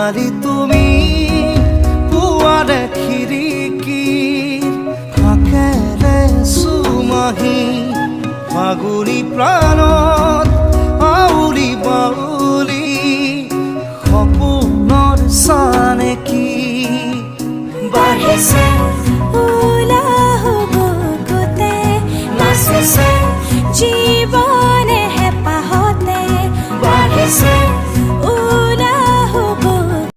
সোণালী তুমি পুৱাৰে খিৰিকীৰ ফাকেৰে চুমাহি ফাগুনী প্ৰাণত আউলি বাউলি সপোনৰ চানেকি বাঢ়িছে